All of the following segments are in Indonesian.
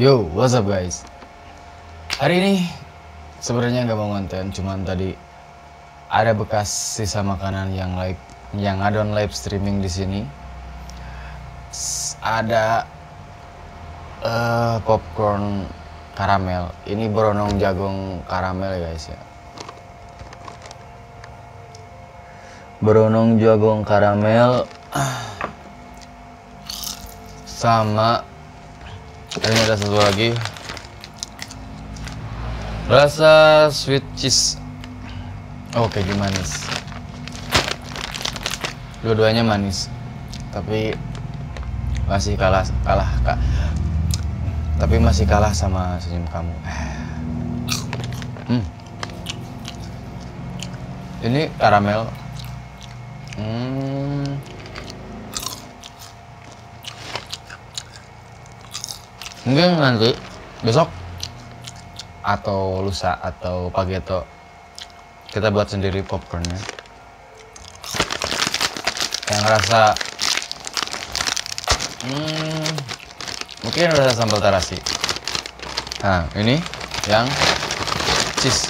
Yo, what's up guys? Hari ini sebenarnya nggak mau konten, cuman tadi ada bekas sisa makanan yang ada on live streaming di sini. Ada popcorn karamel. Ini Bronong Jagung karamel ya guys ya. Bronong Jagung karamel sama ini ada satu lagi rasa sweet cheese. Keju manis. Dua-duanya manis, tapi masih kalah tapi masih kalah sama senyum kamu. Ini karamel. Mungkin nanti besok atau lusa atau pagi atau kita buat sendiri popcornnya yang rasa mungkin rasa sambal terasi. Nah, ini yang cheese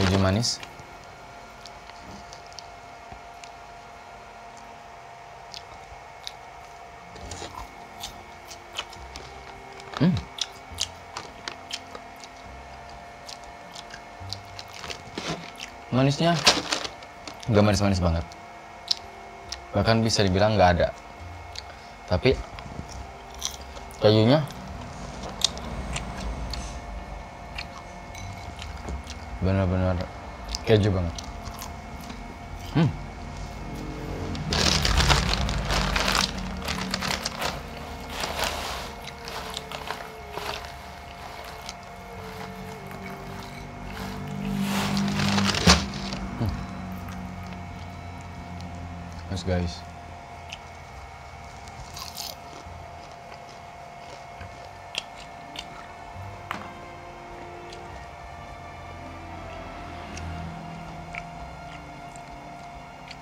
keju manis. Manisnya nggak manis-manis banget, bahkan bisa dibilang nggak ada, tapi kejunya benar-benar keju banget. Guys,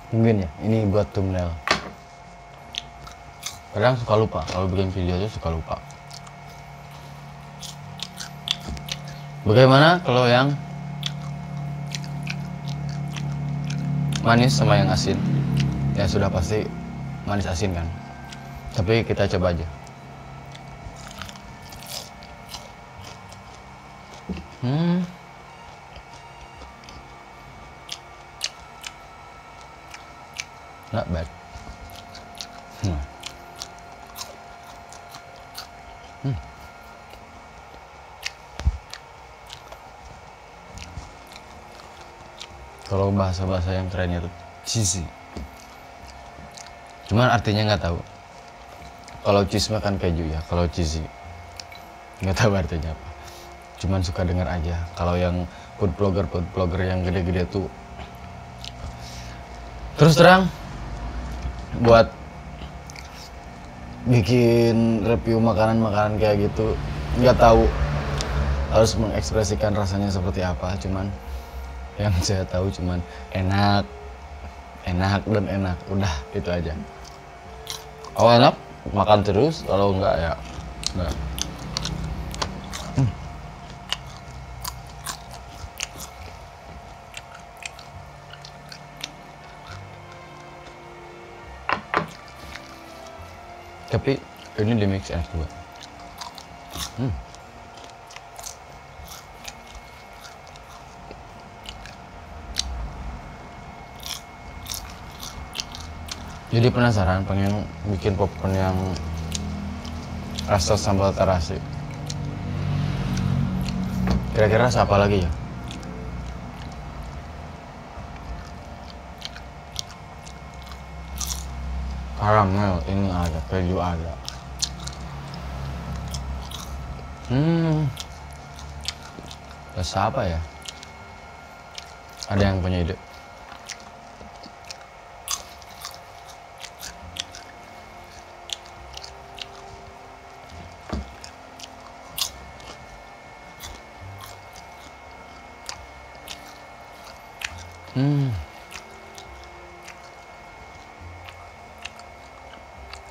mungkin ya ini buat thumbnail. Kadang suka lupa kalau bikin video itu, suka lupa. Bagaimana kalau yang manis sama yang asin? Ya sudah pasti manis asin kan, tapi kita coba aja. Not bad. Kalau bahasa-bahasa yang kerennya tuh cheesy. Cuman artinya nggak tahu. Kalau cheese mah kan keju ya. Kalau cheesy nggak tahu artinya apa. Cuman suka dengar aja. Kalau yang food blogger yang gede-gede tuh, terus terang buat bikin review makanan kayak gitu nggak tahu harus mengekspresikan rasanya seperti apa. Cuman yang saya tahu cuman enak dan enak, udah itu aja. Kalau enak makan terus, kalau enggak ya enggak. Tapi ini di mix enak juga. Jadi penasaran, pengen bikin popcorn yang rasa sambal terasi. Kira-kira rasa apa lagi ya? Karamel ini ada, keju ada. Rasa apa ya? Ada yang punya ide?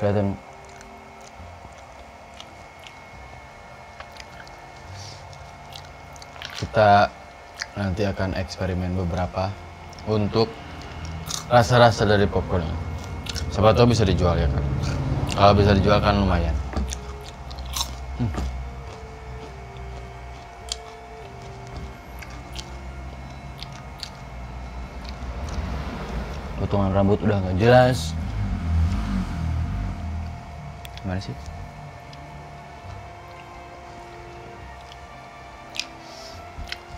Kelihatan kita nanti akan eksperimen beberapa untuk rasa-rasa dari popcorn ini. Siapa tahu bisa dijual ya kan. Kalau bisa dijual kan lumayan. Potongan rambut udah nggak jelas. Gimana sih?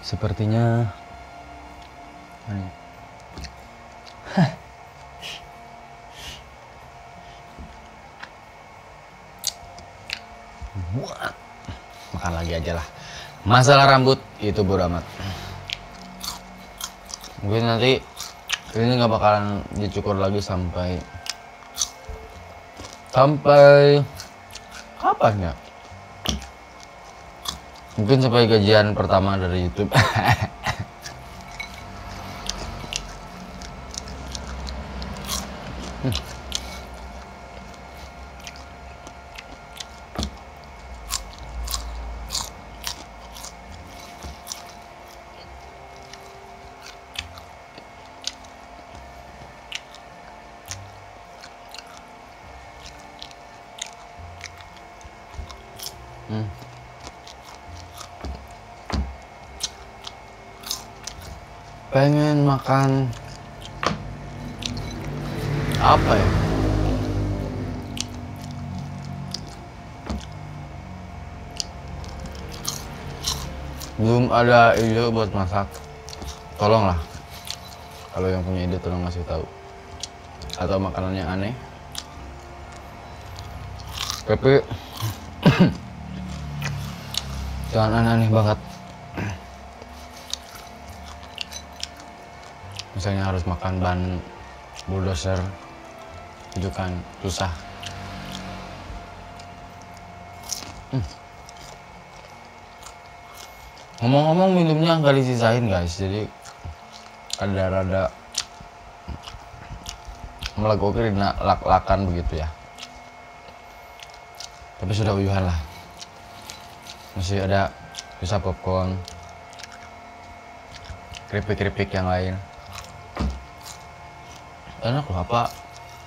Sepertinya mana ya? Makan lagi aja lah. Masalah rambut itu bodo amat. Mungkin nanti ini nggak bakalan dicukur lagi sampai kapan ya? Mungkin sampai gajian pertama dari YouTube. Pengen makan apa ya? Belum ada ide buat masak. Tolonglah. Kalau yang punya ide tolong kasih tahu. Atau makanan yang aneh. Tapi jangan aneh-aneh banget. Misalnya harus makan ban bulldozer, itu kan susah. Ngomong-ngomong minumnya nggak disisain guys, jadi rada melegokin lak-lakan begitu ya. Tapi sudah uyuhan lah. Masih ada sisa popcorn, keripik-keripik yang lain. Enak loh, apa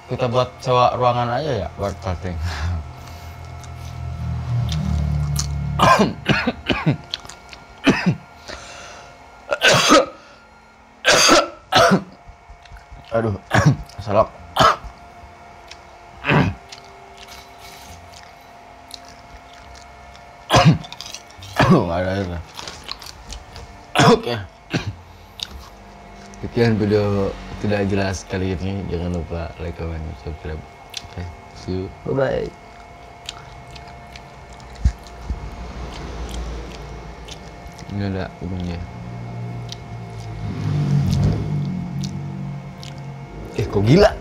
kita buat sewa ruangan aja ya buat casting. Aduh, salak. Nggak ada air. Oke. Sekian video tidak jelas kali ini. Jangan lupa like, comment, subscribe. Oke, see you. Bye-bye. Ini ada ujungnya. Kok gila?